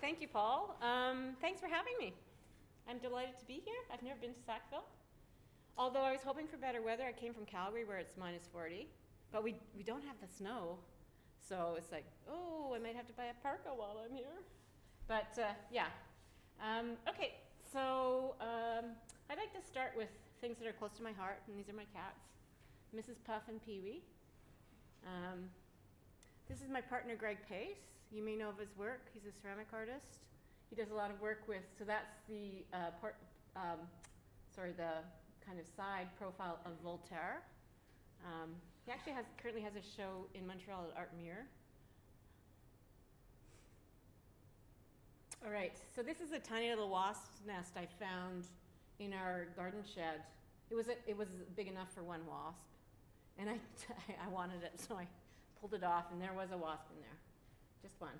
thank you, Paul. Thanks for having me. I'm delighted to be here. I've never been to Sackville. Although I was hoping for better weather. I came from Calgary where it's minus 40, but we don't have the snow. So it's like, oh, I might have to buy a parka while I'm here. But yeah. Okay, so I'd like to start with things that are close to my heart, and these are my cats, Mrs. Puff and Pee-wee. This is my partner, Greg Pace. You may know of his work. He's a ceramic artist. He does a lot of work with, so that's the the kind of side profile of Voltaire. He actually currently has a show in Montreal at Art Mirror. All right, so this is a tiny little wasp nest I found in our garden shed. It was big enough for one wasp, and I wanted it, so I pulled it off, and there was a wasp in there, just one.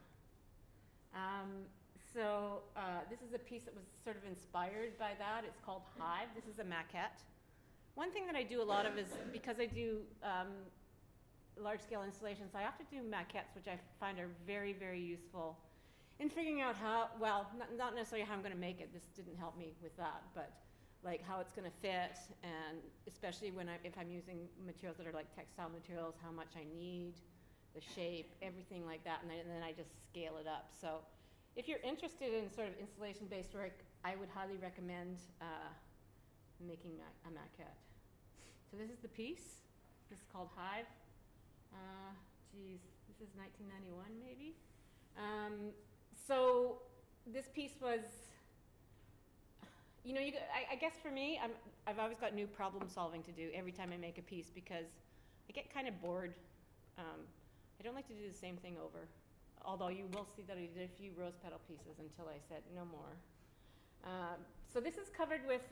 This is a piece that was sort of inspired by that. It's called Hive. This is a maquette. One thing that I do a lot of is, because I do large-scale installations, I often do maquettes, which I find are very, very useful in figuring out how, well, not necessarily how I'm going to make it. This didn't help me with that, but like how it's going to fit, and especially if I'm using materials that are like textile materials, how much I need, the shape, everything like that, and then I just scale it up. So if you're interested in sort of installation-based work, I would highly recommend making a maquette. So this is the piece. This is called Hive. This is 1991 maybe. So this piece was, I guess for me, I've always got new problem solving to do every time I make a piece, because I get kind of bored. I don't like to do the same thing over, although you will see that I did a few rose petal pieces until I said no more. So this is covered with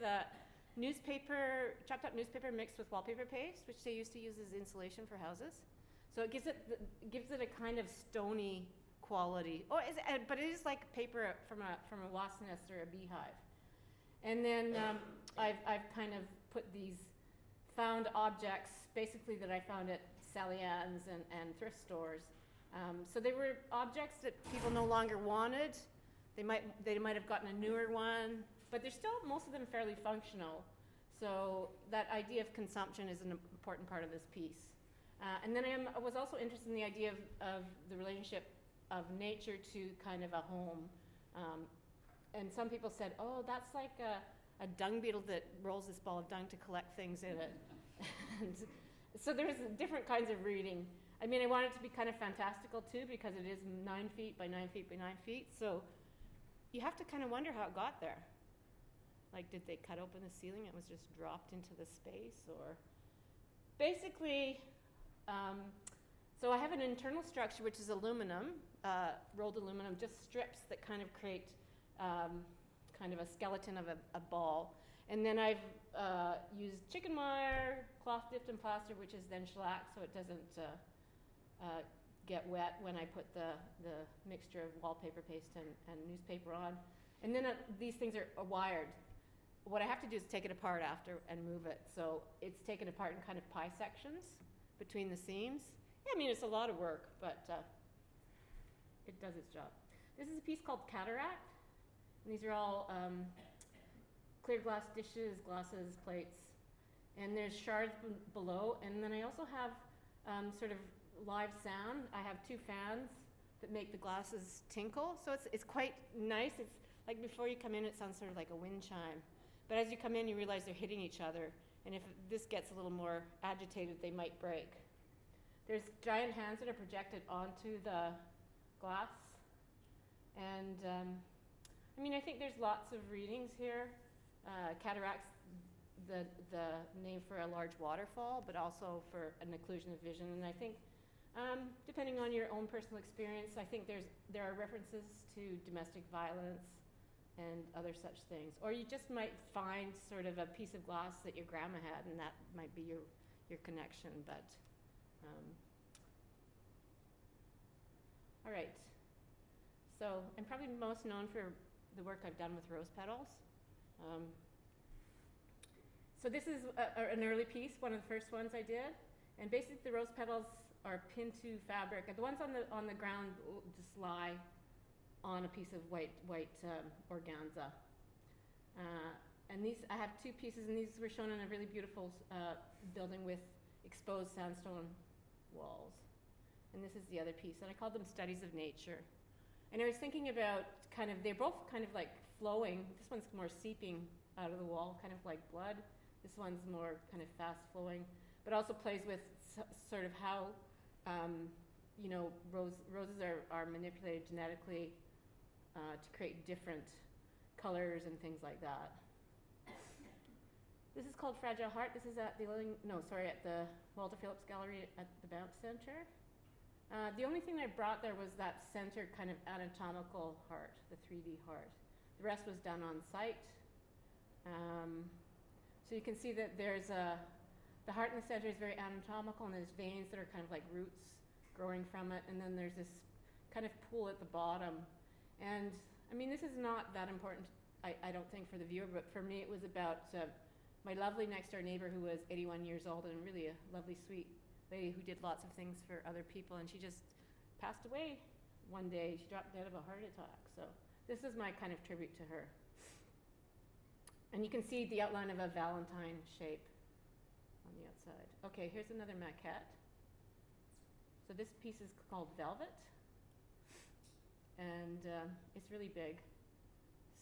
chopped up newspaper mixed with wallpaper paste, which they used to use as insulation for houses. So it gives it a kind of stony quality. But it is like paper from a wasp nest or a beehive. And then I've kind of put these found objects, basically that I found at Sally Ann's and thrift stores. So they were objects that people no longer wanted. They might have gotten a newer one, but they're still, most of them, fairly functional. So that idea of consumption is an important part of this piece. And then I was also interested in the idea of the relationship of nature to kind of a home. And some people said, oh, that's like a dung beetle that rolls this ball of dung to collect things in it. And so there's different kinds of reading. I mean, I want it to be kind of fantastical too, because it is 9 feet by 9 feet by 9 feet. So you have to kind of wonder how it got there. Like, did they cut open the ceiling and it was just dropped into the space? Or basically, so I have an internal structure, which is aluminum, rolled aluminum, just strips that kind of create kind of a skeleton of a ball. And then I've used chicken wire, cloth dipped in plaster, which is then shellac, so it doesn't get wet when I put the mixture of wallpaper paste and newspaper on. And then these things are wired. What I have to do is take it apart after and move it. So it's taken apart in kind of pie sections between the seams. Yeah, I mean, it's a lot of work, but it does its job. This is a piece called Cataract. And these are all clear glass dishes, glasses, plates. And there's shards below. And then I also have sort of live sound. I have 2 fans that make the glasses tinkle. So it's quite nice. It's like before you come in, it sounds sort of like a wind chime. But as you come in, you realize they're hitting each other. And if this gets a little more agitated, they might break. There's giant hands that are projected onto the glass. And I think there's lots of readings here. Cataract's the name for a large waterfall, but also for an occlusion of vision. And I think, depending on your own personal experience, I think there are references to domestic violence and other such things. Or you just might find sort of a piece of glass that your grandma had, and that might be your connection. But all right. So I'm probably most known for the work I've done with rose petals. So this is an early piece, one of the first ones I did. And basically the rose petals are pinned to fabric. The ones on the ground just lie on a piece of white organza. And these, I have two pieces, and these were shown in a really beautiful building with exposed sandstone walls. And this is the other piece, and I called them Studies of Nature. And I was thinking about they're both kind of like flowing. This one's more seeping out of the wall, kind of like blood. This one's more kind of fast flowing, but also plays with sort of how, roses are manipulated genetically to create different colors and things like that. This is called Fragile Heart. This is at the Walter Phillips Gallery at the Banff Centre. The only thing I brought there was that center kind of anatomical heart, the 3D heart. The rest was done on site. So you can see that there's the heart in the center is very anatomical, and there's veins that are kind of like roots growing from it, and then there's this kind of pool at the bottom. And I mean, this is not that important, I don't think, for the viewer, but for me it was about my lovely next door neighbor who was 81 years old and really a lovely, sweet lady who did lots of things for other people, and she just passed away one day. She dropped dead of a heart attack. So this is my kind of tribute to her. And you can see the outline of a Valentine shape on the outside. Okay, here's another maquette. So this piece is called Velvet, and it's really big.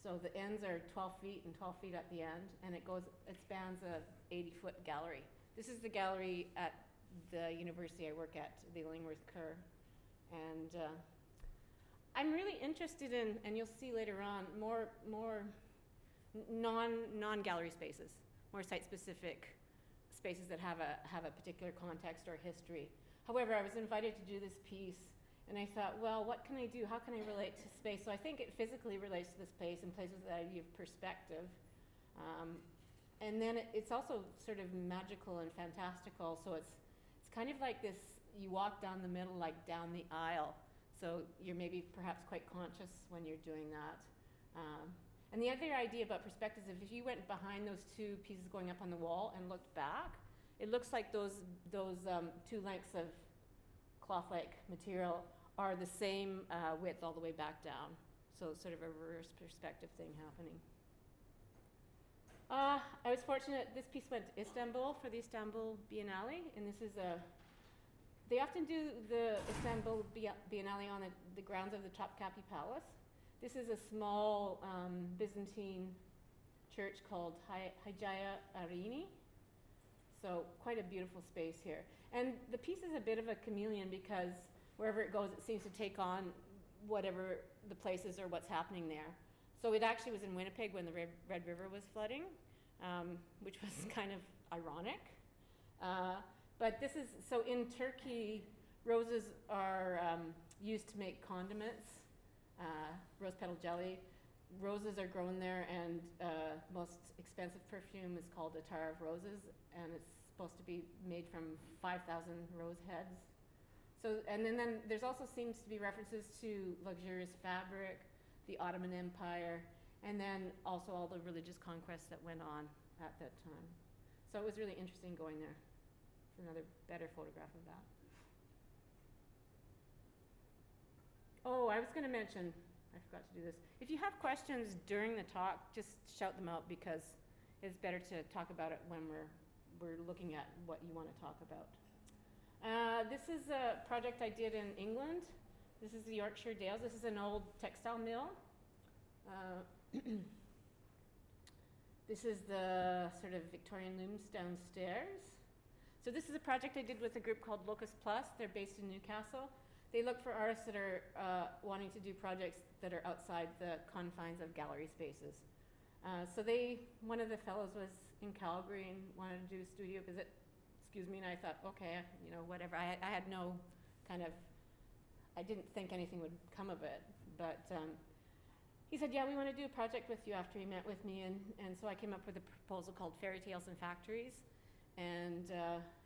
So the ends are 12 feet and 12 feet at the end, and it spans a 80-foot gallery. This is the gallery at the university I work at, the Illingworth Kerr. And I'm really interested in, and you'll see later on, more non-gallery spaces, more site-specific spaces that have a particular context or history. However, I was invited to do this piece, and I thought, well, what can I do? How can I relate to space? So I think it physically relates to the space and plays with the idea of perspective. And then it's also sort of magical and fantastical. So it's kind of like this, you walk down the middle, like down the aisle. So you're maybe perhaps quite conscious when you're doing that. And the other idea about perspective is if you went behind those two pieces going up on the wall and looked back, it looks like those two lengths of cloth-like material are the same width all the way back down. So it's sort of a reverse perspective thing happening. I was fortunate, this piece went to Istanbul for the Istanbul Biennial, and this is they often do the Istanbul Biennial on the grounds of the Topkapi Palace. This is a small Byzantine church called Hagia Arini. So quite a beautiful space here. And the piece is a bit of a chameleon because wherever it goes, it seems to take on whatever the place is or what's happening there. So it actually was in Winnipeg when the Red River was flooding, which was kind of ironic. But this is, so in Turkey, roses are used to make condiments, rose petal jelly. Roses are grown there, and most expensive perfume is called Attar of Roses, and it's supposed to be made from 5,000 rose heads. So, and then there's also seems to be references to luxurious fabric, the Ottoman Empire, and then also all the religious conquests that went on at that time. So it was really interesting going there. It's another better photograph of that. Oh, I was going to mention, I forgot to do this. If you have questions during the talk, just shout them out because it's better to talk about it when we're looking at what you want to talk about. This is a project I did in England. This is the Yorkshire Dales. This is an old textile mill. This is the sort of Victorian looms downstairs. So this is a project I did with a group called Locus Plus. They're based in Newcastle. They look for artists that are wanting to do projects that are outside the confines of gallery spaces. So one of the fellows was in Calgary and wanted to do a studio visit, and I thought, okay, whatever. I had no I didn't think anything would come of it, but he said, yeah, we want to do a project with you after he met with me, and so I came up with a proposal called Fairytales and Factories, and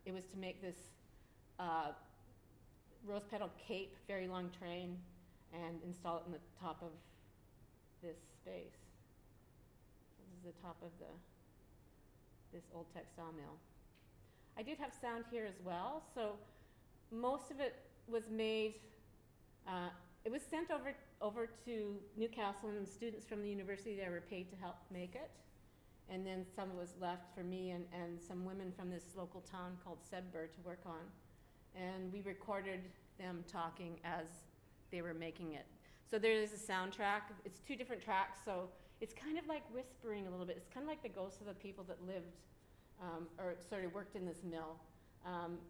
it was to make this rose petal cape, very long train, and install it in the top of this space. So this is the top of this old textile mill. I did have sound here as well, so most of it was made it was sent over to Newcastle, and students from the university there were paid to help make it. And then some was left for me and some women from this local town called Sebber to work on. And we recorded them talking as they were making it. So there is a soundtrack. It's 2 different tracks, so it's kind of like whispering a little bit. It's kind of like the ghosts of the people that lived or sort of worked in this mill.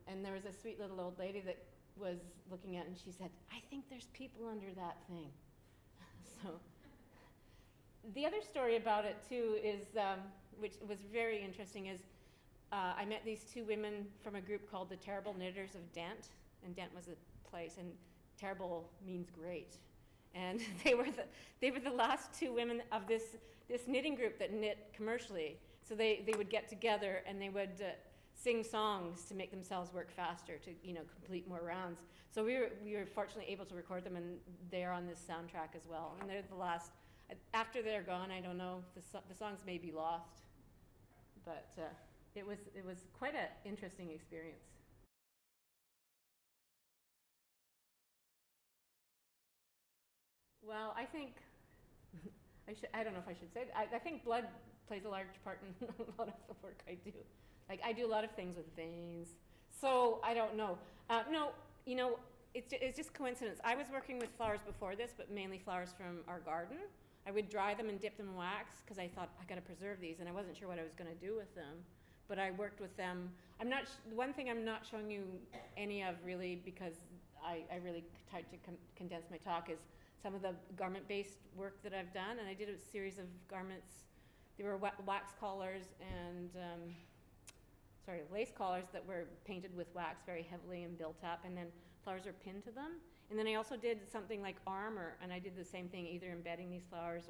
And there was a sweet little old lady that was looking at it, and she said, "I think there's people under that thing." So the other story about it too is, which was very interesting, is I met these 2 women from a group called the Terrible Knitters of Dent, and Dent was a place, and terrible means great. And they were the last 2 women of this knitting group that knit commercially. So they would get together and they would sing songs to make themselves work faster, to complete more rounds. So we were fortunately able to record them, and they're on this soundtrack as well. And they're the last. After they're gone, I don't know, the songs may be lost, but it was quite an interesting experience. Well, I think I don't know if I should say that. I think blood plays a large part in a lot of the work I do. Like, I do a lot of things with veins, so I don't know. No, it's just coincidence. I was working with flowers before this, but mainly flowers from our garden. I would dry them and dip them in wax because I thought, I got to preserve these, and I wasn't sure what I was going to do with them. But I worked with them. One thing I'm not showing you any of really, because I really tried to condense my talk, is some of the garment-based work that I've done. And I did a series of garments. They were wax collars and lace collars that were painted with wax very heavily and built up, and then flowers are pinned to them. And then I also did something like armor, and I did the same thing, either embedding these flowers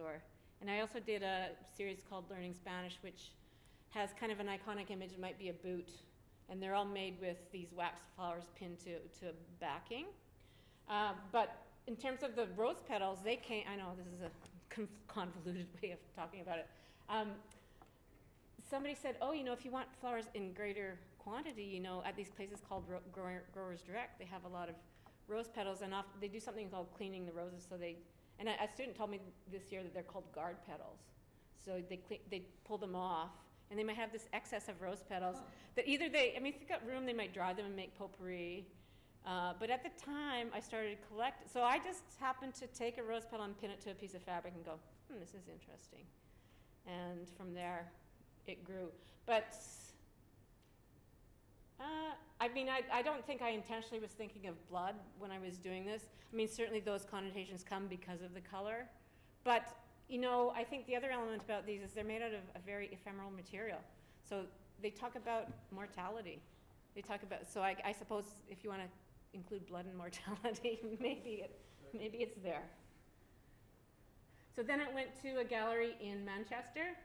and I also did a series called Learning Spanish, which has kind of an iconic image. It might be a boot, and they're all made with these wax flowers pinned to backing. But in terms of the rose petals, they came, I know this is a convoluted way of talking about it. Somebody said, if you want flowers in greater quantity, at these places called Growers Direct, they have a lot of rose petals, and often they do something called cleaning the roses. And a student told me this year that they're called guard petals. So they pull them off, and they might have this excess of rose petals that either if they've got room, they might dry them and make potpourri. But at the time, I started collecting. So I just happened to take a rose petal and pin it to a piece of fabric and go, this is interesting. And from there, it grew. But I don't think I intentionally was thinking of blood when I was doing this. Certainly those connotations come because of the color. But, I think the other element about these is they're made out of a very ephemeral material. So they talk about mortality. So I suppose if you want to include blood and mortality, maybe it's there. So then it went to a gallery in Manchester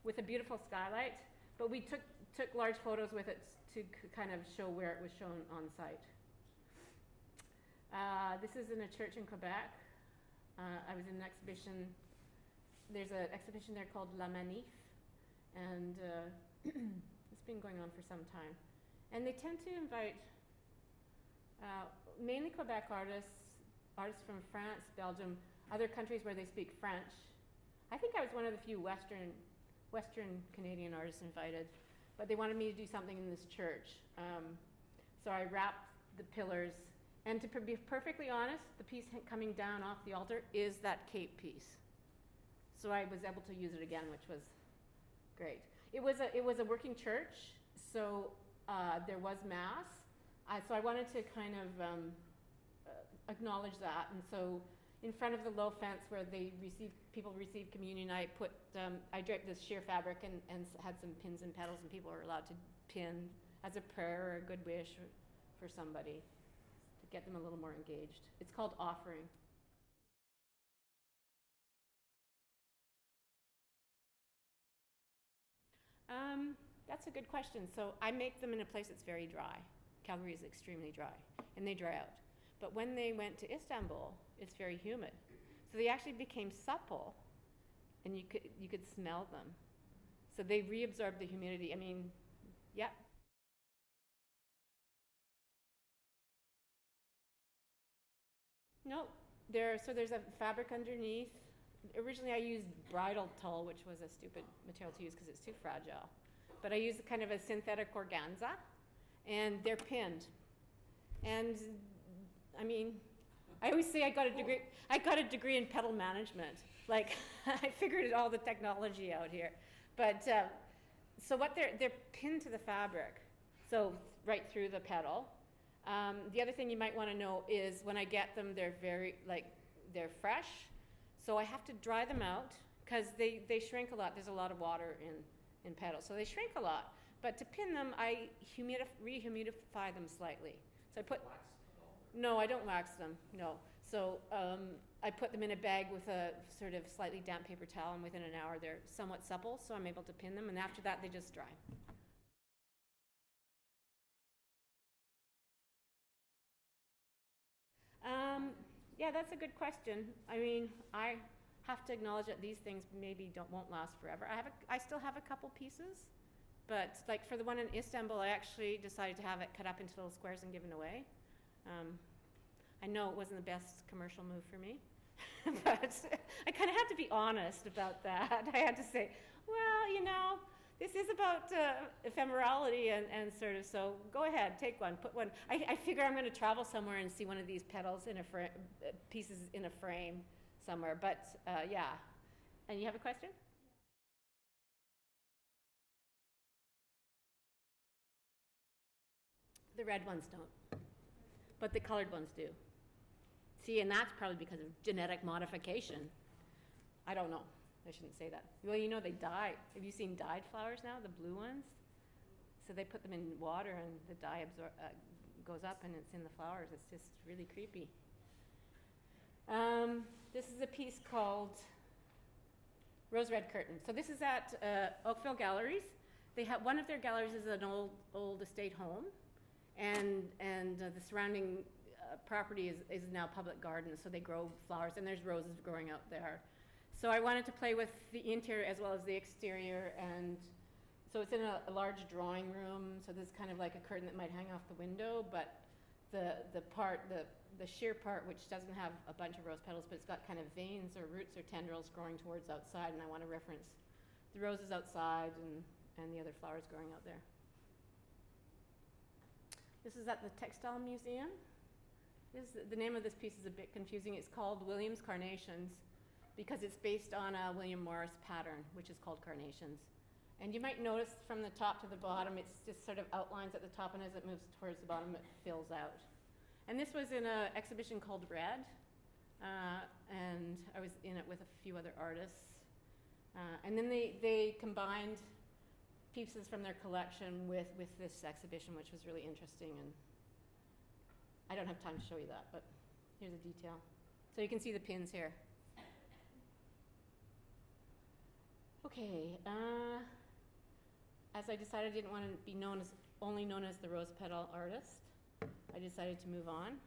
with a beautiful skylight, but we took large photos with it to kind of show where it was shown on site. This is in a church in Quebec. I was in an exhibition. There's an exhibition there called La Manif, and it's been going on for some time. And they tend to invite mainly Quebec artists from France, Belgium, other countries where they speak French. I think I was one of the few Western Canadian artists invited, but they wanted me to do something in this church. So I wrapped the pillars, and to be perfectly honest, the piece coming down off the altar is that cape piece. So I was able to use it again, which was great. It was a working church, so there was mass. So I wanted to kind of acknowledge that, and so in front of the low fence where people receive communion, I draped this sheer fabric and had some pins and petals, and people were allowed to pin as a prayer or a good wish for somebody to get them a little more engaged. It's called offering. That's a good question. So I make them in a place that's very dry. Calgary is extremely dry, and they dry out. But when they went to Istanbul, it's very humid. So they actually became supple, and you could smell them. So they reabsorbed the humidity. Yeah. No, there's a fabric underneath. Originally I used bridal tulle, which was a stupid material to use because it's too fragile. But I used kind of a synthetic organza, and they're pinned. And I mean, I always say I got a degree in petal management. Like, I figured all the technology out here. But so what they're pinned to the fabric, so right through the petal. The other thing you might want to know is when I get them, they're fresh. So I have to dry them out because they shrink a lot. There's a lot of water in petals, so they shrink a lot. But to pin them, I rehumidify them slightly. So I put. No, I don't wax them. No. So I put them in a bag with a sort of slightly damp paper towel, and within an hour they're somewhat supple, so I'm able to pin them. And after that, they just dry. Yeah, that's a good question. I mean, I have to acknowledge that these things maybe won't last forever. I still have a couple pieces, but like for the one in Istanbul, I actually decided to have it cut up into little squares and given away. I know it wasn't the best commercial move for me, but I kind of had to be honest about that. I had to say, well, you know, this is about ephemerality and sort of, so go ahead, take one, put one. I figure I'm going to travel somewhere and see one of these petals in pieces in a frame somewhere, but yeah. And you have a question? The red ones don't, but the colored ones do. See, and that's probably because of genetic modification. I don't know. I shouldn't say that. Well, you know, they dye. Have you seen dyed flowers now, the blue ones? So they put them in water and the dye goes up and it's in the flowers. It's just really creepy. This is a piece called Rose Red Curtain. So this is at Oakville Galleries. They have one of their galleries is an old estate home, and the surrounding property is now public gardens. So they grow flowers, and there's roses growing out there. So I wanted to play with the interior as well as the exterior, and so it's in a large drawing room. So there's kind of like a curtain that might hang off the window, but the sheer part, which doesn't have a bunch of rose petals, but it's got kind of veins or roots or tendrils growing towards outside, and I want to reference the roses outside and the other flowers growing out there. This is at the Textile Museum. The name of this piece is a bit confusing. It's called Williams Carnations, because it's based on a William Morris pattern, which is called Carnations. And you might notice from the top to the bottom, it's just sort of outlines at the top, and as it moves towards the bottom, it fills out. And this was in an exhibition called Red, and I was in it with a few other artists. And then they combined pieces from their collection with this exhibition, which was really interesting. And I don't have time to show you that, but here's a detail. So you can see the pins here. Okay, as I decided I didn't want to be only known as the rose petal artist, I decided to move on.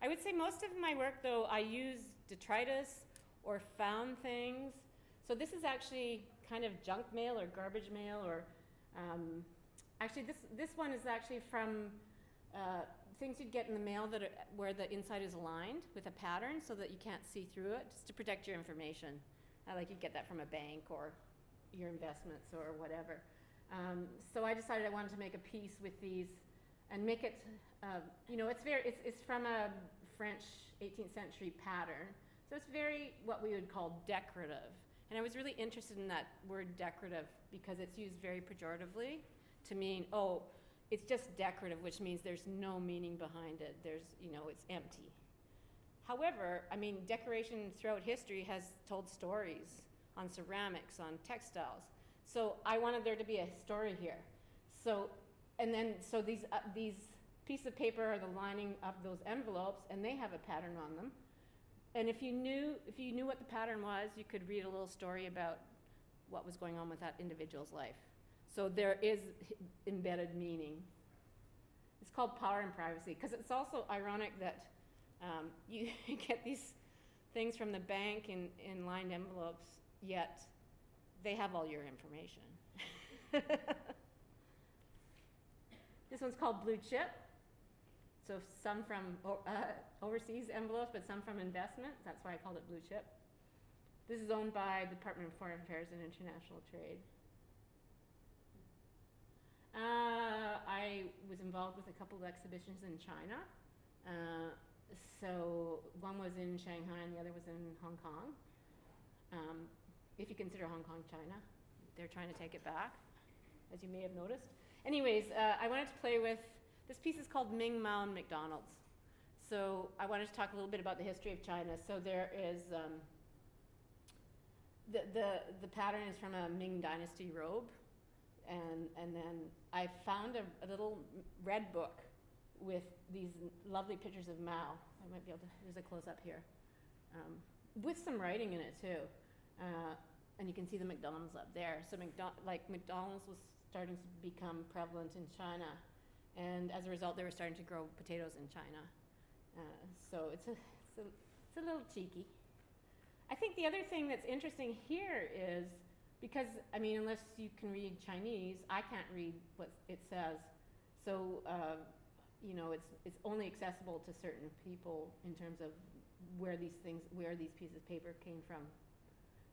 I would say most of my work, though, I use detritus or found things. So this is actually kind of junk mail or garbage mail, or actually this one is actually from things you'd get in the mail where the inside is aligned with a pattern so that you can't see through it, just to protect your information. Like you'd get that from a bank or your investments or whatever. So I decided I wanted to make a piece with these and make it, it's from a French 18th century pattern. So it's very what we would call decorative. And I was really interested in that word decorative because it's used very pejoratively to mean, oh, it's just decorative, which means there's no meaning behind it. It's empty. However, I mean, decoration throughout history has told stories on ceramics, on textiles. So I wanted there to be a story here. So these pieces of paper are the lining of those envelopes, and they have a pattern on them. And if you knew what the pattern was, you could read a little story about what was going on with that individual's life. So there is embedded meaning. It's called Power and Privacy, because it's also ironic that you get these things from the bank in lined envelopes, yet they have all your information. This one's called Blue Chip. So some from overseas envelopes, but some from investment. That's why I called it blue chip. This is owned by the Department of Foreign Affairs and International Trade. I was involved with a couple of exhibitions in China. So one was in Shanghai and the other was in Hong Kong. If you consider Hong Kong China, they're trying to take it back, as you may have noticed. Anyways, I wanted to play with, this piece is called Ming, Mao, and McDonald's. So I wanted to talk a little bit about the history of China. So there is, the pattern is from a Ming Dynasty robe. And then I found a little red book with these lovely pictures of Mao. I might be able to, there's a close-up here. With some writing in it too. And you can see the McDonald's up there. So McDonald's was starting to become prevalent in China. And as a result, they were starting to grow potatoes in China. So it's a little cheeky. I think the other thing that's interesting here is, because, I mean, unless you can read Chinese, I can't read what it says. So, you know, it's only accessible to certain people in terms of where these pieces of paper came from.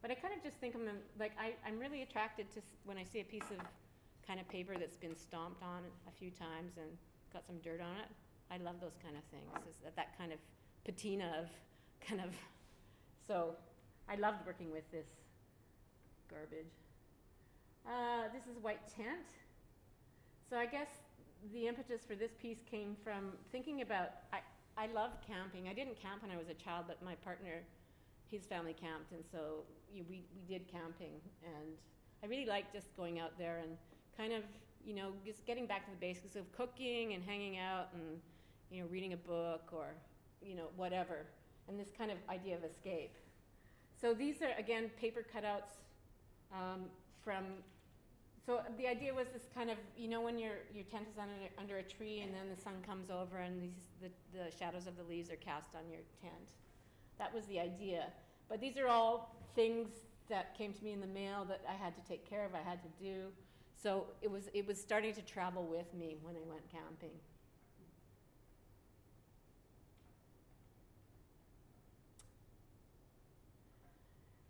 But I kind of just think of them, like, I'm really attracted to when I see a piece of kind of paper that's been stomped on a few times and got some dirt on it. I love those kind of things. It's that kind of patina of kind of, so I loved working with this garbage. This is white tent. So I guess the impetus for this piece came from thinking about, I love camping. I didn't camp when I was a child, but my partner, his family camped, and so we did camping. And I really liked just going out there and kind of, you know, just getting back to the basics of cooking and hanging out and, you know, reading a book or, you know, whatever. And this kind of idea of escape. So these are, again, paper cutouts so the idea was this kind of, you know, when your tent is under a tree and then the sun comes over and the shadows of the leaves are cast on your tent. That was the idea. But these are all things that came to me in the mail that I had to take care of, I had to do. So it was starting to travel with me when I went camping.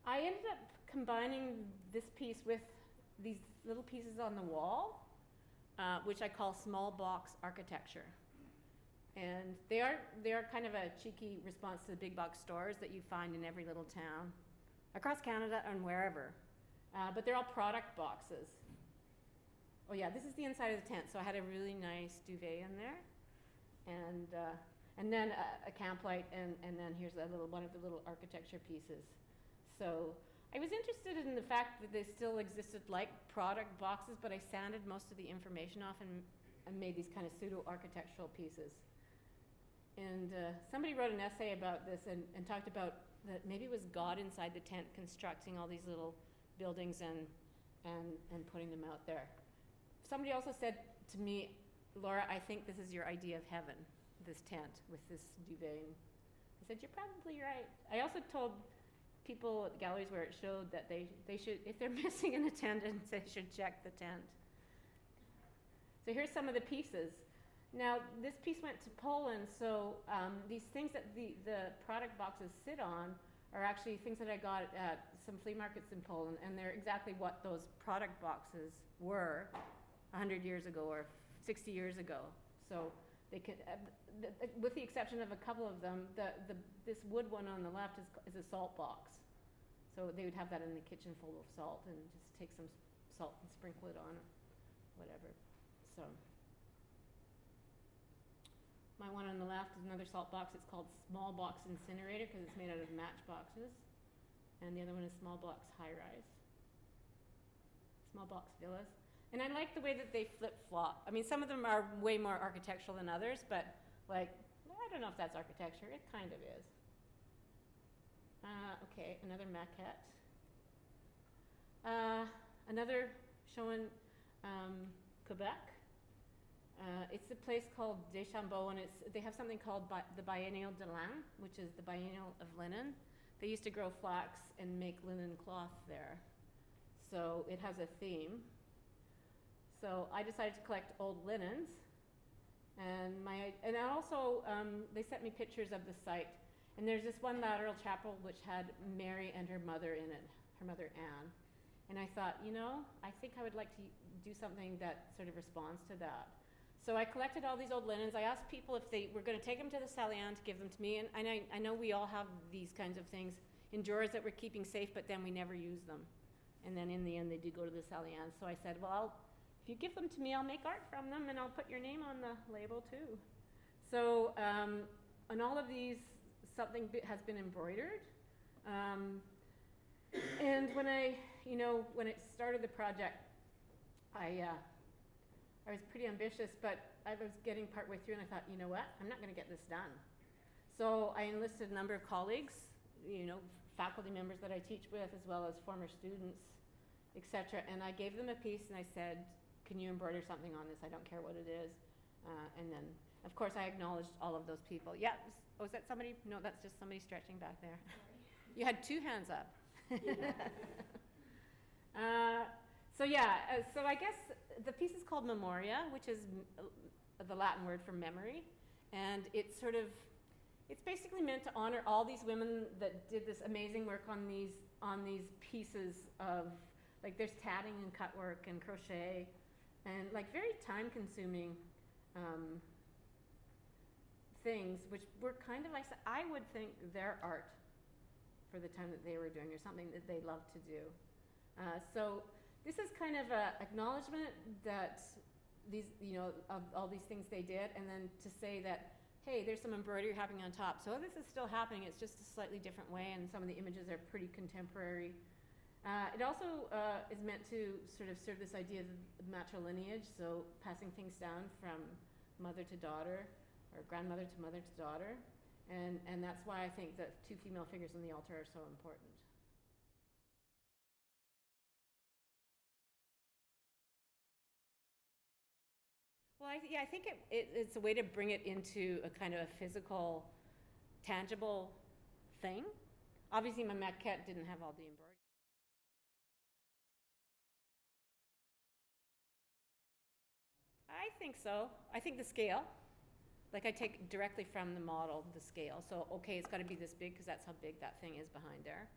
I ended up combining this piece with these little pieces on the wall, which I call small box architecture. And they are kind of a cheeky response to the big box stores that you find in every little town, across Canada and wherever. But they're all product boxes. Oh yeah, this is the inside of the tent. So I had a really nice duvet in there, and then a camp light, and then here's one of the little architecture pieces. So I was interested in the fact that they still existed like product boxes, but I sanded most of the information off and made these kind of pseudo-architectural pieces. And somebody wrote an essay about this and talked about that maybe it was God inside the tent constructing all these little buildings and putting them out there. Somebody also said to me, Laura, I think this is your idea of heaven, this tent with this duvet. And I said, you're probably right. I also told people at the galleries where it showed that they should, if they're missing an attendance, they should check the tent. So here's some of the pieces. Now, this piece went to Poland, so these things that the product boxes sit on are actually things that I got at some flea markets in Poland, and they're exactly what those product boxes were 100 years ago or 60 years ago. So they can, with the exception of a couple of them, this wood one on the left is a salt box. So they would have that in the kitchen full of salt and just take some salt and sprinkle it on or whatever. So my one on the left is another salt box. It's called Small Box Incinerator because it's made out of matchboxes. And the other one is Small Box High Rise. Small Box Villas. And I like the way that they flip-flop. I mean, some of them are way more architectural than others, but like, I don't know if that's architecture. It kind of is. Okay, another maquette. Another showing Quebec. It's a place called Deschambault, and they have something called the Biennial de Lin, which is the Biennial of Linen. They used to grow flax and make linen cloth there. So it has a theme. So I decided to collect old linens, And also, they sent me pictures of the site. And there's this one lateral chapel which had Mary and her mother in it, her mother Anne. And I thought, I think I would like to do something that sort of responds to that. So I collected all these old linens. I asked people if they were going to take them to the Salon to give them to me. And I know we all have these kinds of things in drawers that we're keeping safe, but then we never use them. And then in the end, they do go to the Salon. So I said, well, if you give them to me, I'll make art from them, and I'll put your name on the label too. So on all of these, something has been embroidered. And when when it started the project, I was pretty ambitious, but I was getting partway through, and I thought, you know what? I'm not going to get this done. So I enlisted a number of colleagues, faculty members that I teach with, as well as former students, etc. And I gave them a piece, and I said, can you embroider something on this? I don't care what it is. And then, of course, I acknowledged all of those people. Yeah, was that somebody? No, that's just somebody stretching back there. Sorry. You had two hands up. So I guess the piece is called Memoria, which is the Latin word for memory. And it's basically meant to honor all these women that did this amazing work on these pieces of, like, there's tatting and cut work and crochet and like very time-consuming things, which were kind of like, I would think, their art for the time that they were doing, or something that they loved to do. So this is kind of an acknowledgement that these, of all these things they did, and then to say that, hey, there's some embroidery happening on top. So this is still happening, it's just a slightly different way, and some of the images are pretty contemporary. It also is meant to sort of serve this idea of matrilineage, so passing things down from mother to daughter, or grandmother to mother to daughter. And that's why I think that two female figures on the altar are so important. Well, I think it's a way to bring it into a kind of a physical, tangible thing. Obviously, my maquette didn't have all the embroidery. I think so. I think the scale. Like, I take directly from the model, the scale. So, okay, it's got to be this big because that's how big that thing is behind there.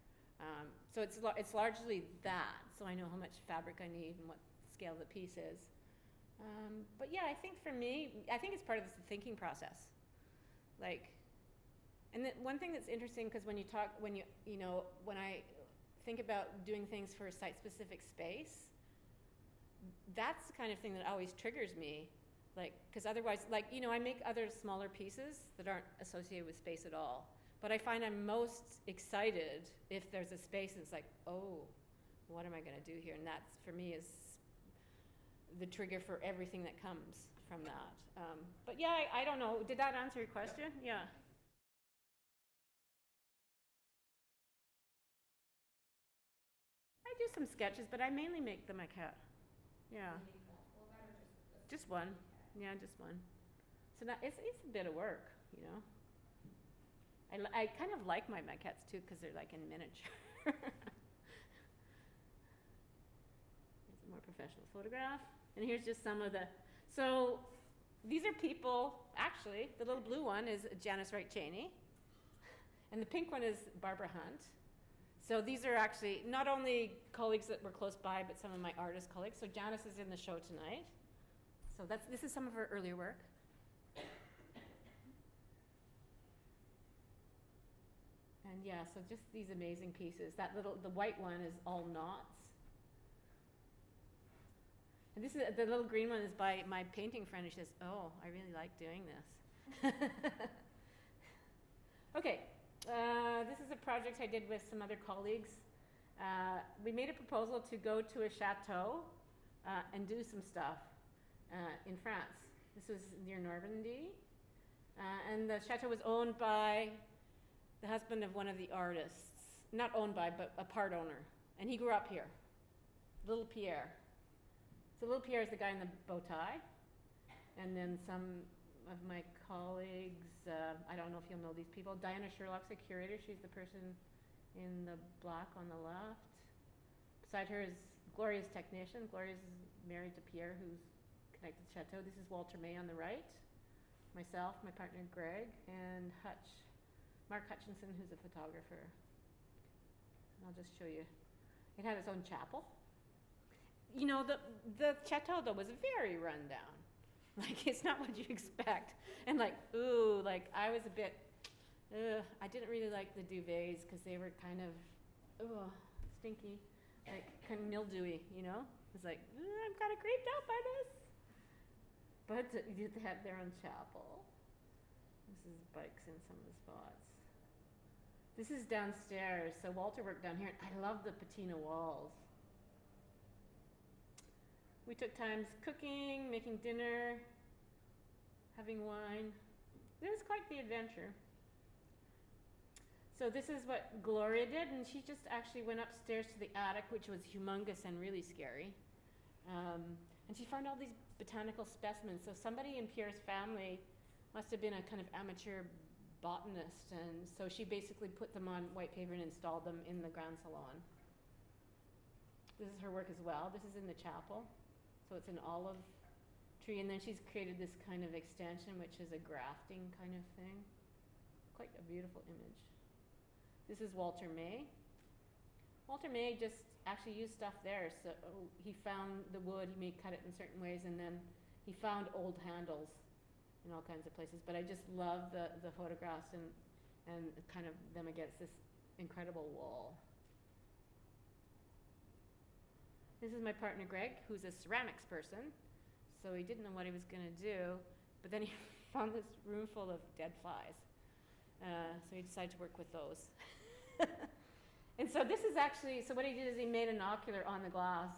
So it's largely that. So I know how much fabric I need and what scale the piece is. But yeah, I think for me, I think it's part of the thinking process. Like, and one thing that's interesting, because when I think about doing things for a site-specific space, that's the kind of thing that always triggers me. Like, because otherwise, like, I make other smaller pieces that aren't associated with space at all. But I find I'm most excited if there's a space and it's like, oh, what am I going to do here? And that, for me, is the trigger for everything that comes from that. But yeah, I don't know. Did that answer your question? Yeah. I do some sketches, but I mainly make the maquette. Yeah. Just one. Yeah, just one. So that it's a bit of work, I kind of like my maquettes too because they're like in miniature. Here's a more professional photograph, and here's just some of the. So these are people. Actually, the little blue one is Janice Wright Cheney, and the pink one is Barbara Hunt. So these are actually not only colleagues that were close by, but some of my artist colleagues. So Janice is in the show tonight. So this is some of her earlier work. And yeah, so just these amazing pieces. The white one is all knots. And this is the little green one is by my painting friend who says, oh, I really like doing this. Okay, this is a project I did with some other colleagues. We made a proposal to go to a chateau and do some stuff. In France. This was near Normandy. And the chateau was owned by the husband of one of the artists. Not owned by, but a part owner. And he grew up here. Little Pierre. So Little Pierre is the guy in the bow tie. And then some of my colleagues, I don't know if you'll know these people. Diana Sherlock's a curator. She's the person in the black on the left. Beside her is Gloria's technician. Gloria's married to Pierre, who's connected to the chateau. This is Walter May on the right. myself, my partner Greg, and Mark Hutchinson, who's a photographer. And I'll just show you. It had its own chapel. You know, the chateau, though, was very rundown. Like, it's not what you expect. And like, ooh, like, I was a bit, I didn't really like the duvets because they were kind of, stinky, like kind of mildewy, you know? It's like, I'm kind of creeped out by this. But they had their own chapel. This is bikes in some of the spots. This is downstairs. So Walter worked down here. I love the patina walls. We took times cooking, making dinner, having wine. It was quite the adventure. So this is what Gloria did, and she just actually went upstairs to the attic, which was humongous and really scary. And she found all these botanical specimens. So somebody in Pierre's family must have been a kind of amateur botanist, and so she basically put them on white paper and installed them in the Grand Salon. This is her work as well. This is in the chapel. So it's an olive tree, and then she's created this kind of extension, which is a grafting kind of thing. Quite a beautiful image. This is Walter May. Walter May just actually used stuff there. So he found the wood, he may cut it in certain ways, and then he found old handles in all kinds of places. But I just love the photographs and kind of them against this incredible wall. This is my partner Greg, who's a ceramics person. So he didn't know what he was going to do, but then he found this room full of dead flies. So he decided to work with those. And so this is actually, so what he did is he made an ocular on the glass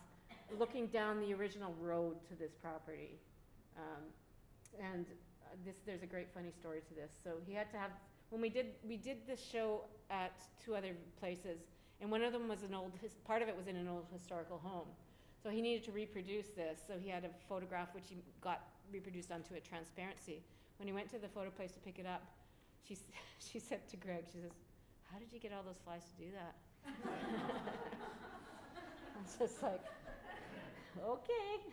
looking down the original road to this property. There's a great funny story to this. So he had to have, when we did this show at two other places, and one of them was part of it was in an old historical home. So he needed to reproduce this, so he had a photograph which he got reproduced onto a transparency. When he went to the photo place to pick it up, she said to Greg, she says, "How did you get all those flies to do that?" I was just like, okay.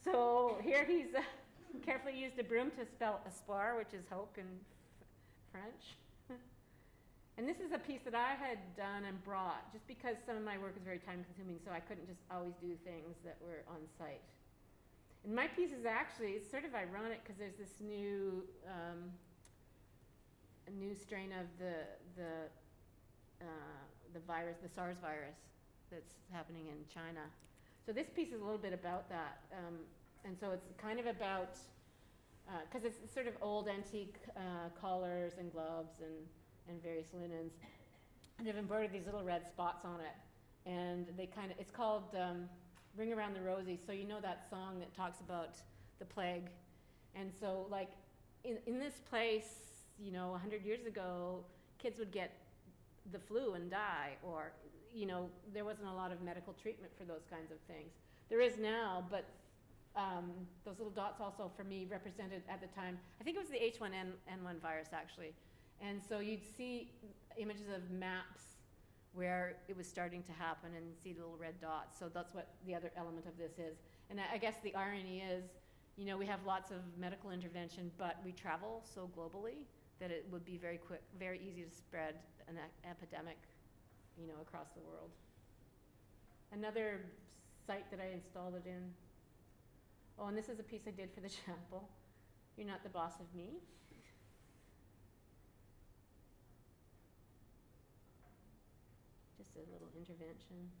So here he's carefully used a broom to spell espoir, which is hope in French. And this is a piece that I had done and brought, just because some of my work is very time consuming, so I couldn't just always do things that were on site. And my piece is actually, it's sort of ironic because there's this new strain of the virus, the SARS virus, that's happening in China. So this piece is a little bit about that. And so it's kind of about, because it's sort of old antique collars and gloves and various linens. And they've embroidered these little red spots on it. And it's called Ring Around the Rosie. So you know that song that talks about the plague. And so like in this place, 100 years ago, kids would get the flu and die, or, there wasn't a lot of medical treatment for those kinds of things. There is now, but those little dots also for me represented at the time, I think it was the H1N1 virus actually. And so you'd see images of maps where it was starting to happen and see the little red dots. So that's what the other element of this is. And I guess the irony is, we have lots of medical intervention, but we travel so globally that it would be very quick, very easy to spread an epidemic, across the world. Another site that I installed it in. Oh, and this is a piece I did for the chapel. You're not the boss of me. Just a little intervention.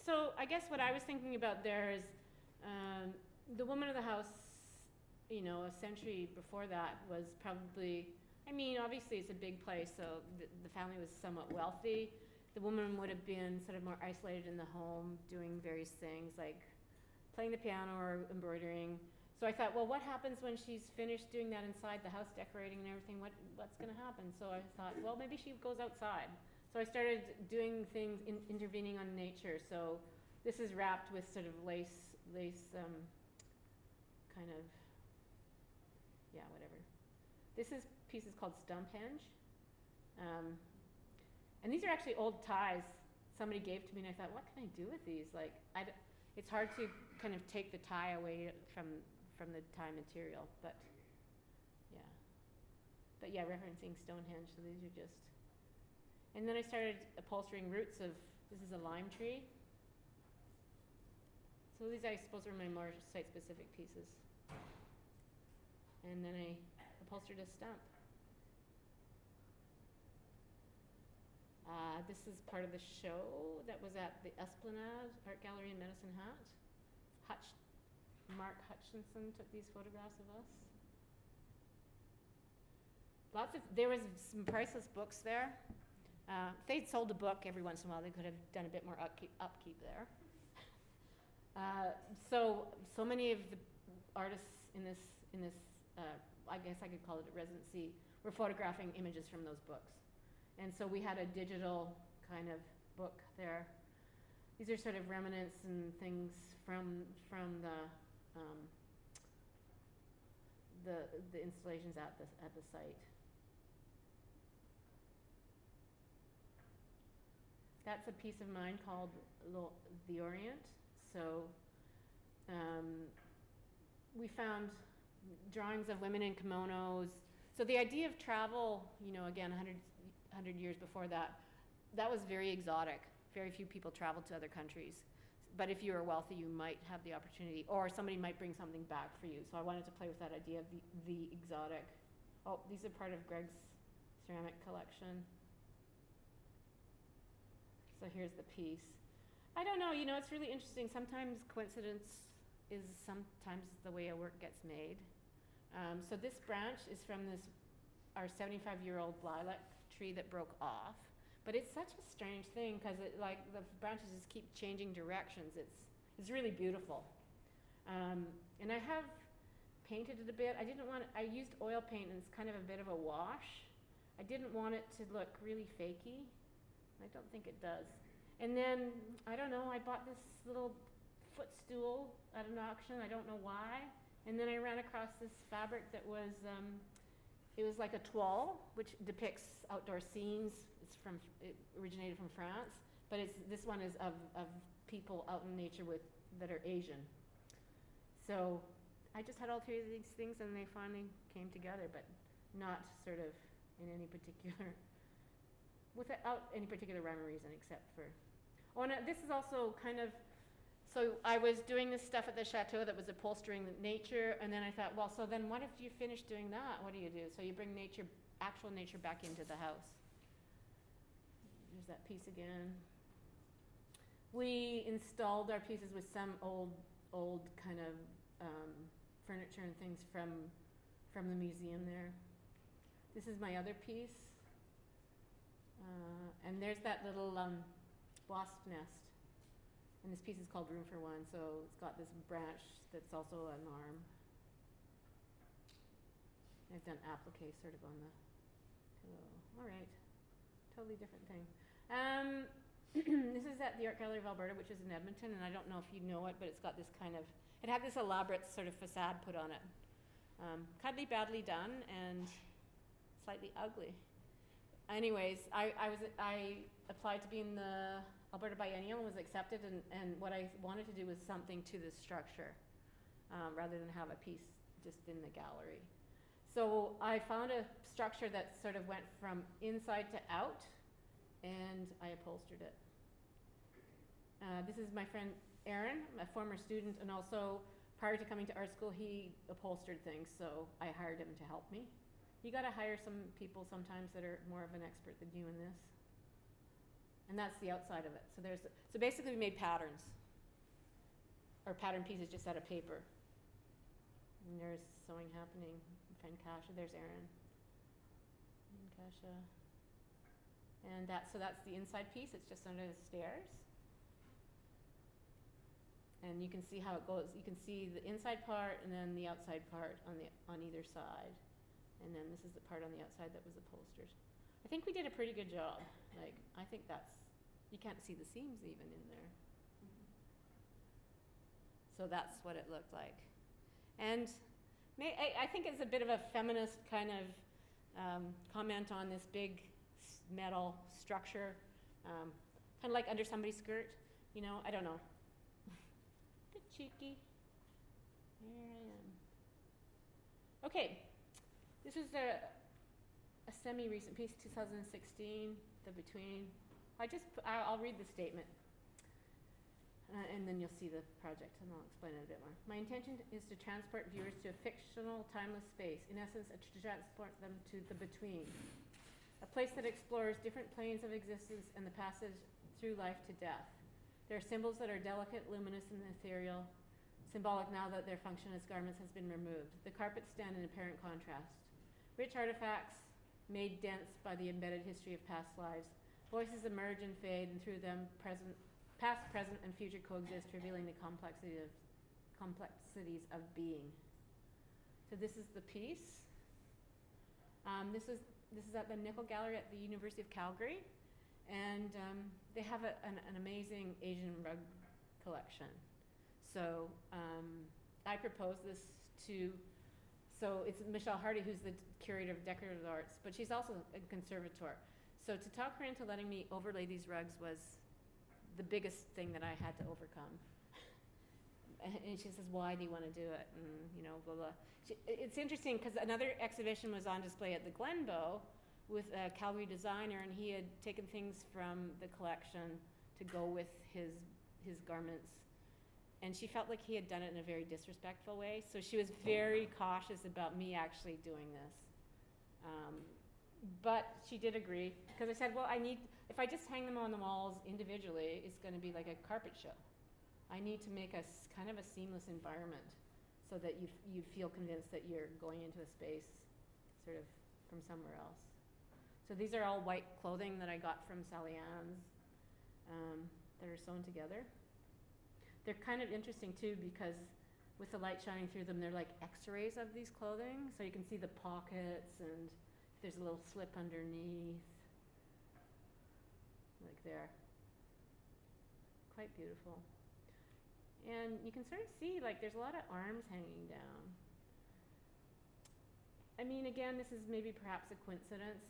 So I guess what I was thinking about there is the woman of the house, a century before that was probably, obviously it's a big place, so the family was somewhat wealthy. The woman would have been sort of more isolated in the home, doing various things like playing the piano or embroidering. So I thought, well, what happens when she's finished doing that inside the house, decorating and everything? What's going to happen? So I thought, well, maybe she goes outside. So I started doing things, intervening on nature. So this is wrapped with sort of lace kind of, whatever. This piece is called Stumphenge. And these are actually old ties somebody gave to me, and I thought, what can I do with these? Like, it's hard to kind of take the tie away from from the tie material, but yeah. But yeah, referencing Stonehenge, so these are just, and then I started upholstering roots of, this is a lime tree. So these, I suppose, are my more site-specific pieces. And then I upholstered a stump. This is part of the show that was at the Esplanade Art Gallery in Medicine Hat. Mark Hutchinson took these photographs of us. There was some priceless books there. If they'd sold a book every once in a while, they could have done a bit more upkeep there. So many of the artists in this, I guess I could call it a residency, were photographing images from those books. And so we had a digital kind of book there. These are sort of remnants and things from the installations at the site. That's a piece of mine called The Orient. So we found drawings of women in kimonos. So the idea of travel, again, 100 years before that was very exotic. Very few people traveled to other countries. But if you were wealthy, you might have the opportunity, or somebody might bring something back for you. So I wanted to play with that idea of the exotic. Oh, these are part of Greg's ceramic collection. So here's the piece. I don't know, it's really interesting. Sometimes coincidence is sometimes the way a work gets made. So this branch is from our 75-year-old lilac tree that broke off. But it's such a strange thing because the branches just keep changing directions. It's really beautiful. And I have painted it a bit. I used oil paint and it's kind of a bit of a wash. I didn't want it to look really fakey. I don't think it does. And then, I don't know, I bought this little footstool at an auction. I don't know why. And then I ran across this fabric that was, it was like a toile, which depicts outdoor scenes. It originated from France, but this one is of people out in nature that are Asian. So I just had all three of these things and they finally came together, but not sort of without any particular rhyme or reason except for, and this is also kind of, so I was doing this stuff at the chateau that was upholstering nature, and then I thought, well, so then what if you finish doing that? What do you do? So you bring actual nature back into the house. There's that piece again. We installed our pieces with some old kind of furniture and things from the museum there. This is my other piece. And there's that little wasp nest. And this piece is called Room for One, so it's got this branch that's also an arm. I've done applique sort of on the pillow. All right, totally different thing. This is at the Art Gallery of Alberta, which is in Edmonton, and I don't know if you know it, but it's got this kind of, it had this elaborate sort of facade put on it. Cuddly, badly done, and slightly ugly. Anyways, I applied to be in the Alberta Biennial and was accepted, and what I wanted to do was something to this structure rather than have a piece just in the gallery. So I found a structure that sort of went from inside to out, and I upholstered it. This is my friend Aaron, a former student, and also prior to coming to art school, he upholstered things, so I hired him to help me. You gotta hire some people sometimes that are more of an expert than you in this. And that's the outside of it. So basically we made patterns, or pattern pieces just out of paper. And there's sewing happening. My friend Kasha, there's Aaron. And Kasha. And so that's the inside piece. It's just under the stairs. And you can see how it goes. You can see the inside part and then the outside part on either side. And then this is the part on the outside that was upholstered. I think we did a pretty good job. I think you can't see the seams even in there. So that's what it looked like. And I think it's a bit of a feminist kind of comment on this big metal structure, kind of like under somebody's skirt, I don't know. Bit cheeky. Here I am. Okay, this is a semi-recent piece, 2016, The Between. I'll read the statement, and then you'll see the project, and I'll explain it a bit more. My intention is to transport viewers to a fictional, timeless space, in essence, to transport them to the Between, a place that explores different planes of existence and the passage through life to death. There are symbols that are delicate, luminous, and ethereal, symbolic now that their function as garments has been removed. The carpets stand in apparent contrast. Rich artifacts made dense by the embedded history of past lives. Voices emerge and fade, and through them, past, present, and future coexist, revealing the complexities of being. So this is the piece. This is at the Nickel Gallery at the University of Calgary, and they have an amazing Asian rug collection. So I proposed this so it's Michelle Hardy, who's the curator of decorative arts, but she's also a conservator. So to talk her into letting me overlay these rugs was the biggest thing that I had to overcome. And she says, why do you want to do it? And, blah, blah. It's interesting because another exhibition was on display at the Glenbow with a Calgary designer, and he had taken things from the collection to go with his garments. And she felt like he had done it in a very disrespectful way. So she was very cautious about me actually doing this. But she did agree, because I said, well, if I just hang them on the walls individually, it's going to be like a carpet show. I need to make kind of a seamless environment so that you feel convinced that you're going into a space sort of from somewhere else. So these are all white clothing that I got from Sally Ann's that are sewn together. They're kind of interesting too, because with the light shining through them, they're like x-rays of these clothing. So you can see the pockets, and there's a little slip underneath, like there. Quite beautiful. And you can sort of see, like, there's a lot of arms hanging down. I mean, again, this is maybe perhaps a coincidence,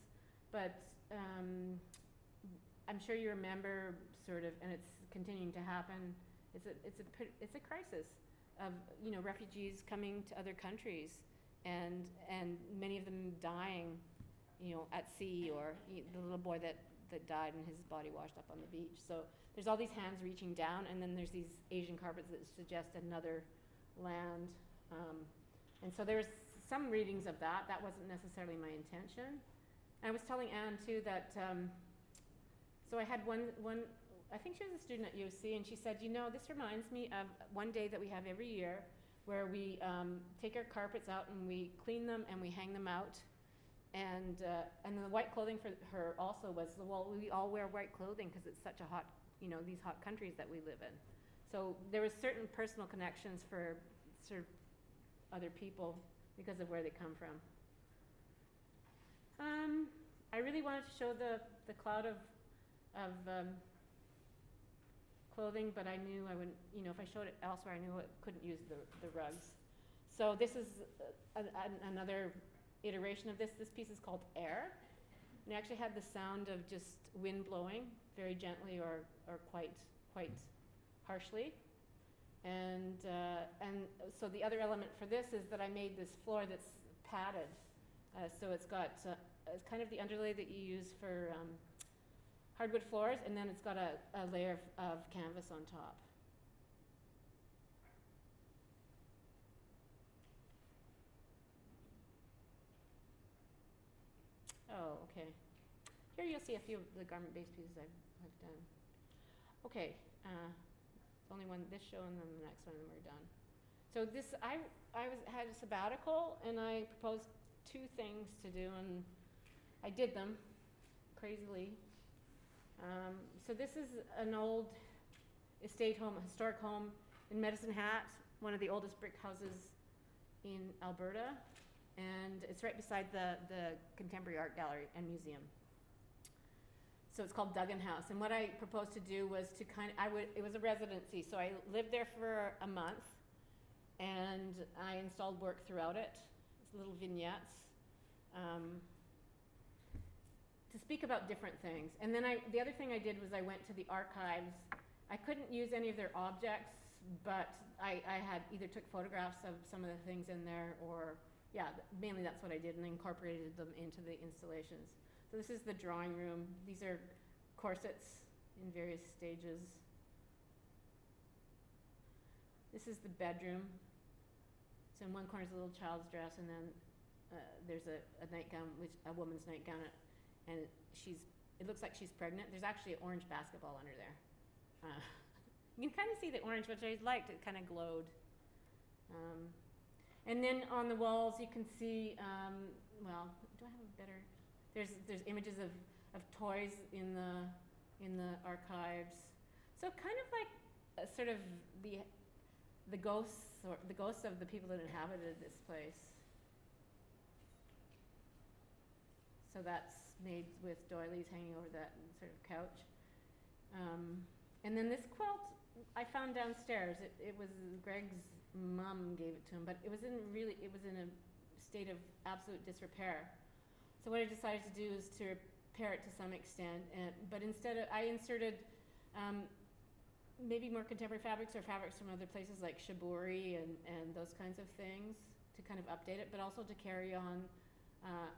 but I'm sure you remember sort of, and it's continuing to happen, it's a crisis of, refugees coming to other countries and many of them dying, at sea, or the little boy that died and his body washed up on the beach. So there's all these hands reaching down, and then there's these Asian carpets that suggest another land. And so there's some readings of that. That wasn't necessarily my intention. And I was telling Anne too that, so I had one, I think she was a student at UC, and she said, this reminds me of one day that we have every year where we take our carpets out and we clean them and we hang them out. And the white clothing for her also was, well, we all wear white clothing because it's such a hot, these hot countries that we live in. So there was certain personal connections for sort of other people because of where they come from. I really wanted to show the cloud of clothing, but I knew I wouldn't, if I showed it elsewhere, I knew I couldn't use the rugs. So this is another iteration of this. This piece is called Air. And it actually had the sound of just wind blowing very gently or quite harshly. And so the other element for this is that I made this floor that's padded. So it's got it's kind of the underlay that you use for hardwood floors, and then it's got a layer of canvas on top. Oh, okay. Here you'll see a few of the garment-based pieces I've done. Okay, only one, this show and then the next one, and we're done. So this, I had a sabbatical, and I proposed 2 things to do, and I did them crazily. So this is an old estate home, a historic home in Medicine Hat, one of the oldest brick houses in Alberta, and it's right beside the Contemporary Art Gallery and Museum. So it's called Duggan House, and what I proposed to do was to it was a residency, so I lived there for a month, and I installed work throughout it, little vignettes, to speak about different things. And then the other thing I did was I went to the archives. I couldn't use any of their objects, but I had either took photographs of some of the things in there or yeah, mainly that's what I did, and incorporated them into the installations. So this is the drawing room. These are corsets in various stages. This is the bedroom. So in one corner is a little child's dress, and then there's a nightgown, a woman's nightgown, and it looks like she's pregnant. There's actually an orange basketball under there. You can kind of see the orange, which I liked. It kind of glowed. And then on the walls, you can see, well, do I have a better? There's images of toys in the archives. So kind of like sort of the ghosts of the people that inhabited this place. So that's made with doilies hanging over that sort of couch. And then this quilt I found downstairs. It was Greg's mom gave it to him, but it was in a state of absolute disrepair. So what I decided to do is to repair it to some extent, but instead I inserted maybe more contemporary fabrics or fabrics from other places like Sabourin and those kinds of things to kind of update it, but also to carry on.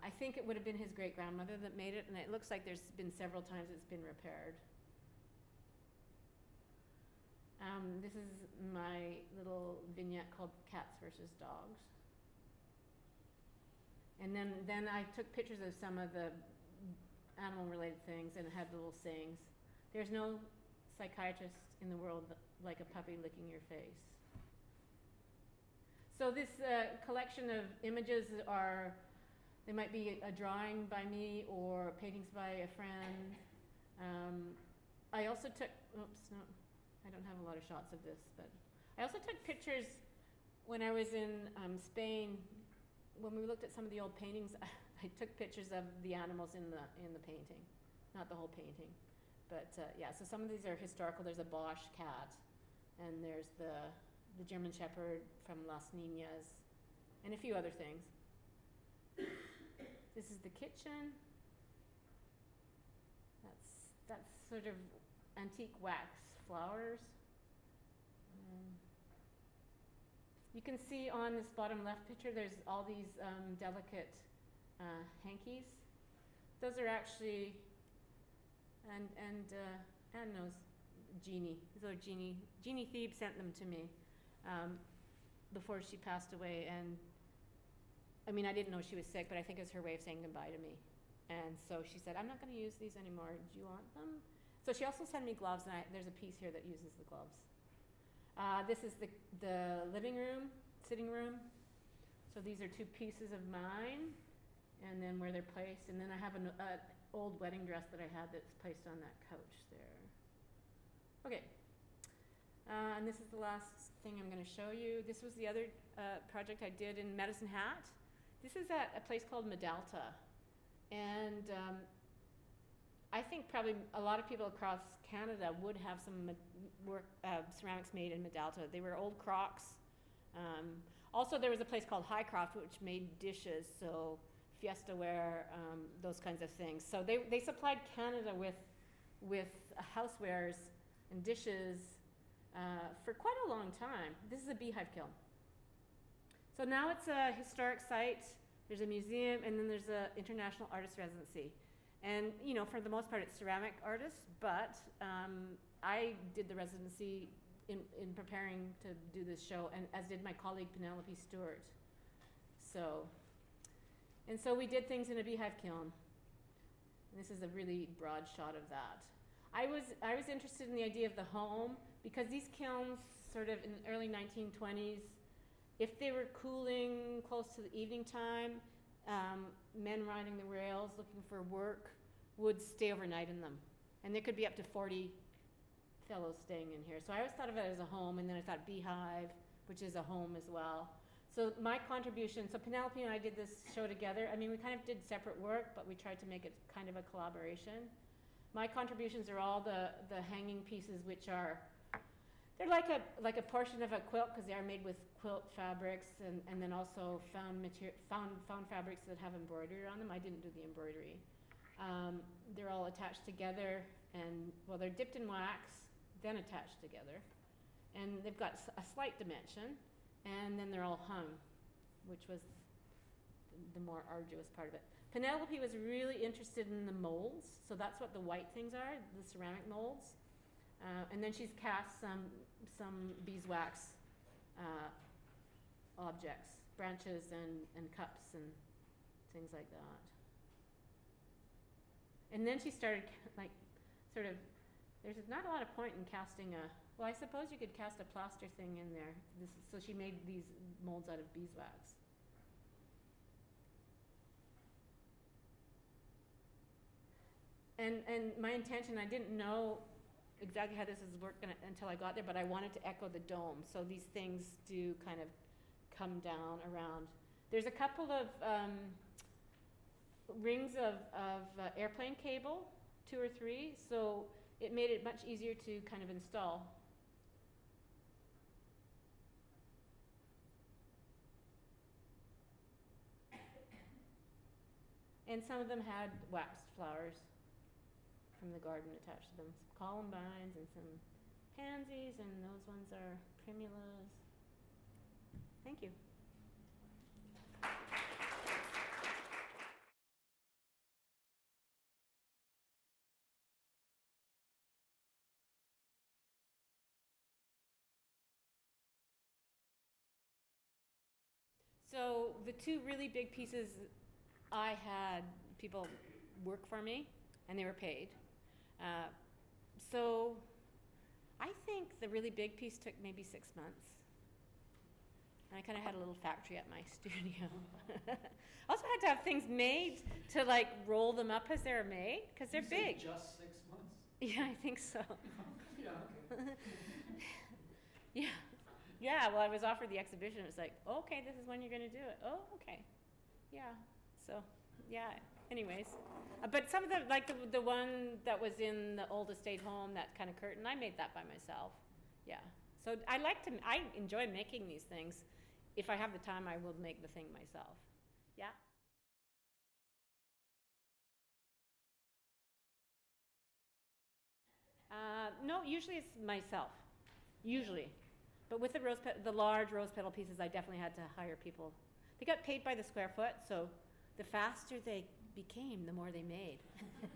I think it would have been his great-grandmother that made it, and it looks like there's been several times it's been repaired. This is my little vignette called Cats versus Dogs. And then I took pictures of some of the animal-related things and had little sayings. There's no psychiatrist in the world like a puppy licking your face. So this collection of images they might be a drawing by me or paintings by a friend. I also took, oops, no, I don't have a lot of shots of this, but I also took pictures when I was in Spain. When we looked at some of the old paintings, I took pictures of the animals in the painting, not the whole painting. But yeah, so some of these are historical. There's a Bosch cat, and there's the German Shepherd from Las Niñas, and a few other things. This is the kitchen. That's sort of antique wax flowers. You can see on this bottom left picture, there's all these delicate hankies. Those are actually, and Anne knows Jeannie. These are Jeannie Thebe sent them to me before she passed away, and I mean, I didn't know she was sick, but I think it was her way of saying goodbye to me. And so she said, I'm not going to use these anymore. Do you want them? So she also sent me gloves, and there's a piece here that uses the gloves. This is the living room, sitting room. So these are two pieces of mine, and then where they're placed. And then I have an old wedding dress that I had that's placed on that couch there. Okay. And this is the last thing I'm going to show you. This was the other project I did in Medicine Hat. This is at a place called Medalta. And I think probably a lot of people across Canada would have some ceramics made in Medalta. They were old crocks. Also, there was a place called Highcroft, which made dishes, so fiesta ware, those kinds of things. So they supplied Canada with housewares and dishes for quite a long time. This is a beehive kiln. So now it's a historic site. There's a museum, and then there's an international artist residency. And, you know, for the most part, it's ceramic artists, but I did the residency in preparing to do this show, and as did my colleague Penelope Stewart. So we did things in a beehive kiln. And this is a really broad shot of that. I was interested in the idea of the home, because these kilns, sort of in the early 1920s, if they were cooling close to the evening time, men riding the rails looking for work would stay overnight in them. And there could be up to 40 fellows staying in here. So I always thought of it as a home, and then I thought beehive, which is a home as well. So my contribution, so Penelope and I did this show together. I mean, we kind of did separate work, but we tried to make it kind of a collaboration. My contributions are all the hanging pieces, which are, they're like a portion of a quilt, because they are made with quilt fabrics, and then also found fabrics that have embroidery on them. I didn't do the embroidery. They're all attached together, and well, they're dipped in wax, then attached together, and they've got a slight dimension, and then they're all hung, which was the more arduous part of it. Penelope was really interested in the molds, so that's what the white things are, the ceramic molds. And then she's cast some beeswax objects, branches and cups and things like that. And then she started there's not a lot of point in casting well, I suppose you could cast a plaster thing in there. So she made these molds out of beeswax. And my intention, I didn't know exactly how this is working until I got there, but I wanted to echo the dome. So these things do kind of come down around. There's a couple of rings of airplane cable, 2 or 3, so it made it much easier to kind of install. And some of them had waxed flowers from the garden attached to them, some columbines and some pansies, and those ones are primulas. Thank you. So the 2 really big pieces, I had people work for me, and they were paid. So I think the really big piece took maybe 6 months. And I kind of had a little factory at my studio. Also had to have things made to like roll them up as they're made, because they're big. Just 6 months? Yeah, I think so. Yeah, okay. Yeah. Yeah, well, I was offered the exhibition. It was like, okay, this is when you're going to do it. Oh, okay. Yeah. So, yeah. Anyways. But some of the, like the one that was in the old estate home, that kind of curtain, I made that by myself. Yeah. So I enjoy making these things. If I have the time, I will make the thing myself. Yeah. No, usually it's myself. Usually. But with the large rose petal pieces, I definitely had to hire people. They got paid by the square foot, so the faster they became, the more they made.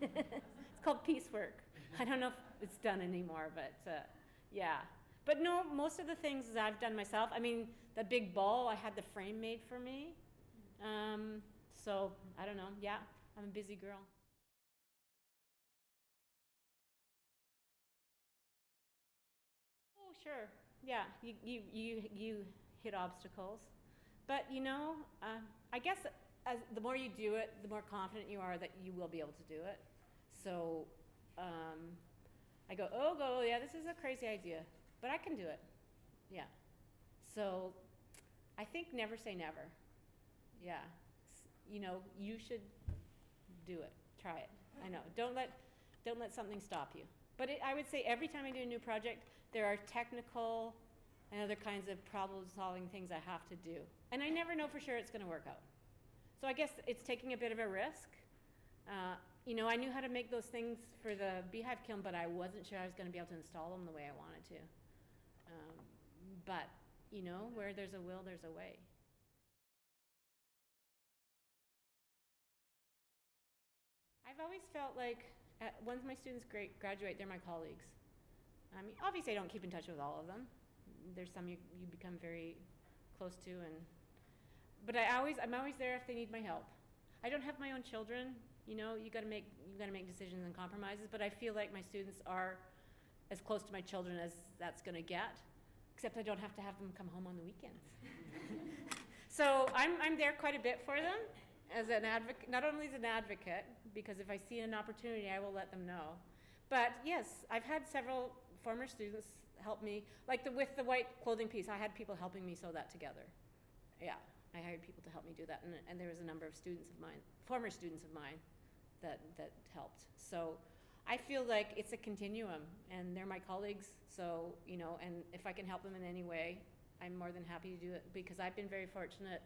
It's called piecework. I don't know if it's done anymore, but yeah. But no, most of the things I've done myself. I mean, the big ball, I had the frame made for me. So, I don't know. Yeah, I'm a busy girl. Oh, sure. Yeah, you hit obstacles. But, I guess the more you do it, the more confident you are that you will be able to do it. So I go, yeah, this is a crazy idea, but I can do it. Yeah. So I think never say never. Yeah. You should do it. Try it. I know. Don't let something stop you. But I would say every time I do a new project, there are technical and other kinds of problem-solving things I have to do. And I never know for sure it's going to work out. So I guess it's taking a bit of a risk. I knew how to make those things for the beehive kiln, but I wasn't sure I was going to be able to install them the way I wanted to. But, where there's a will, there's a way. I've always felt like once my students graduate, they're my colleagues. I mean, obviously I don't keep in touch with all of them. There's some you become very close to, but I'm always there if they need my help. I don't have my own children. You got to make decisions and compromises. But I feel like my students are as close to my children as that's going to get. Except I don't have to have them come home on the weekends. So I'm there quite a bit for them as an advocate. Not only as an advocate, because if I see an opportunity, I will let them know. But yes, I've had several former students help me, like with the white clothing piece. I had people helping me sew that together. Yeah. I hired people to help me do that, and there was a number of former students of mine, that helped. So I feel like it's a continuum, and they're my colleagues, so, and if I can help them in any way, I'm more than happy to do it, because I've been very fortunate,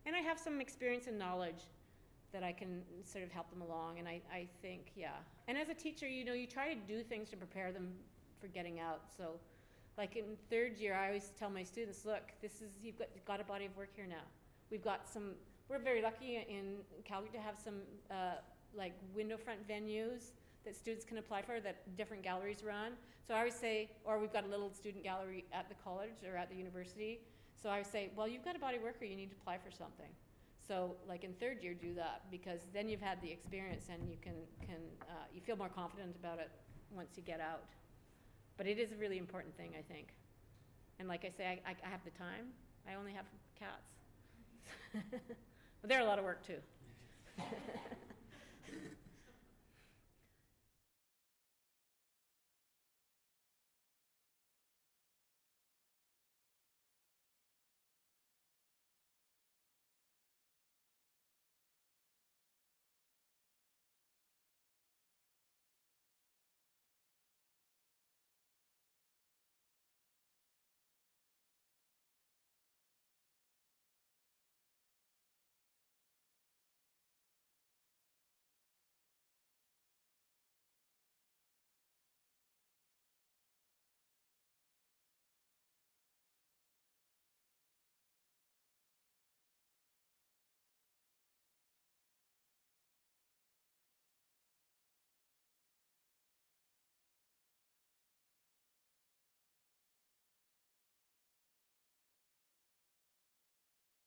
and I have some experience and knowledge that I can sort of help them along, and I think, yeah. And as a teacher, you try to do things to prepare them for getting out, so like in third year, I always tell my students, look, you've got a body of work here now. We've got some we're very lucky in Calgary to have some like window front venues that students can apply for that different galleries run. So I always say, or we've got a little student gallery at the college or at the university. So I would say, well, you've got a body worker, you need to apply for something. So like in third year, do that, because then you've had the experience and you can you feel more confident about it once you get out. But it is a really important thing, I think. And like I say, I have the time. I only have cats. But they're a lot of work too.